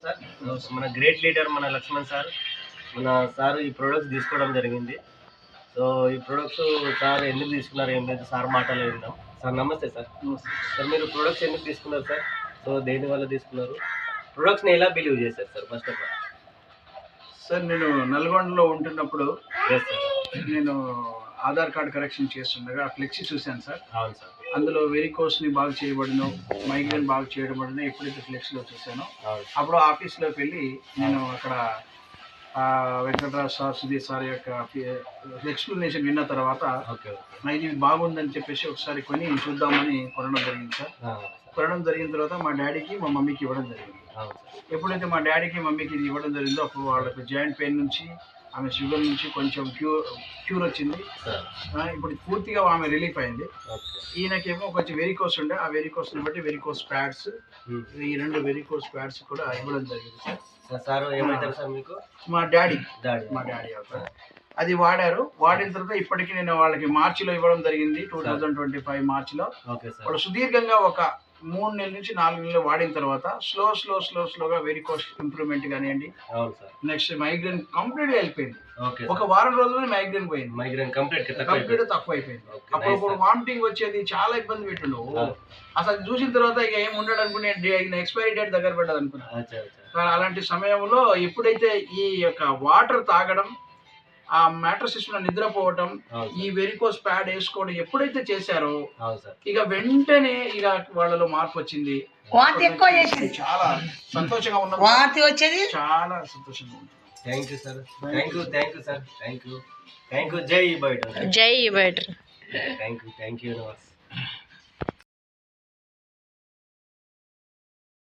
Sir మన great leader మన Laxman sir ఈ ప్రొడక్ట్స్ తీసుకోవడం జరిగింది. సో ఈ ప్రొడక్ట్స్ సార్ ఎందుకు తీసుకున్నారు ఏం లేదు సార్ మాటలు విందాం. సార్ నమస్తే సార్. సార్ మీరు ప్రొడక్ట్స్ ఎందుకు తీసుకున్నారు సార్? సో దేని వల్ల తీసుకున్నారు? ప్రొడక్ట్స్ని ఎలా బిలీవ్ చేశారు sir first of all? Sir నేను నల్గొండలో ఉంటున్నప్పుడు ఎస్ సార్. నేను ఆధార్ కార్డ్ కరెక్షన్ చేస్తుండగా ఫ్లెక్సీ చూశాను సార్. అవును సార్. అందులో వెరికోస్ని బాగా చేయబడిన, మైగ్రేన్ బాగా చేయబడిన ఎప్పుడైతే ఫ్లెక్సీలో చూశానో అప్పుడు ఆఫీస్లోకి వెళ్ళి నేను అక్కడ వెంకటరాజ్ సార్, సుధీర్ సార్ యొక్క ఎక్స్ప్లెనేషన్ విన్న తర్వాత ఇది బాగుందని చెప్పేసి ఒకసారి కొని చూద్దామని కొనడం జరిగింది సార్. కొనడం జరిగిన తర్వాత మా డాడీకి మా మమ్మీకి ఇవ్వడం జరిగింది. ఎప్పుడైతే మా డాడీకి మమ్మీకి ఇది ఇవ్వడం జరిగిందో అప్పుడు వాళ్ళకి జాయింట్ పెయిన్ నుంచి, ఆమె షుగర్ నుంచి కొంచెం క్యూర్ వచ్చింది. ఇప్పుడు పూర్తిగా ఆమె రిలీఫ్ అయింది. ఈయనకేమో కొంచెం వెరికోస్ ఉండే, ఆ వెరికోస్ని బట్టి వెరికోస్ ప్యాడ్స్, ఈ 2 వెరికోస్ ప్యాడ్స్ కూడా ఇవ్వడం జరిగింది సార్. సార్ ఏమైతారు సార్ మీకు? మా డాడీ అది వాడారు. వాడిన తర్వాత ఇప్పటికీ నేను వాళ్ళకి మార్చిలో ఇవ్వడం జరిగింది, 2025 మార్చిలో. వాళ్ళు సుదీర్ఘంగా ఒక 3 నెలల నుంచి 4 నెలలు వాడిన తర్వాత స్లోగా వెరికోస్ ఇంప్రూవ్మెంట్ కానివ్వండి, నెక్స్ట్ మైగ్రేన్ కంప్లీట్ గా వెళ్ళిపోయింది. ఒక వారం రోజుల్లోనే మైగ్రేన్ పోయింది. మైగ్రేన్ కంప్లీట్ తక్కువ అయిపోయింది. అప్పుడు వామిటింగ్ వచ్చేది, చాలా ఇబ్బంది పెట్టిండు. అసలు చూసిన తర్వాత ఇక ఏం ఉండడు అనుకునే, ఎక్స్పైరీ డేట్ దగ్గర పడ్డది అనుకున్నా. అలాంటి సమయంలో ఎప్పుడైతే ఈ యొక్క వాటర్ తాగడం, ఆ మ్యాట్రసెస్ లో నిద్రపోవటం, ఈ వెరికోస్ ప్యాడ్ వేసుకోవడం ఎప్పుడైతే చేశారో ఇక వెంటనే ఇక వాళ్ళలో మార్పు వచ్చింది. చాలా సంతోషంగా ఉన్నది, చాలా సంతోషంగా ఉంది. Thank you sir. Thank you. జై బైటర్. జై బైటర్. Thank you universe.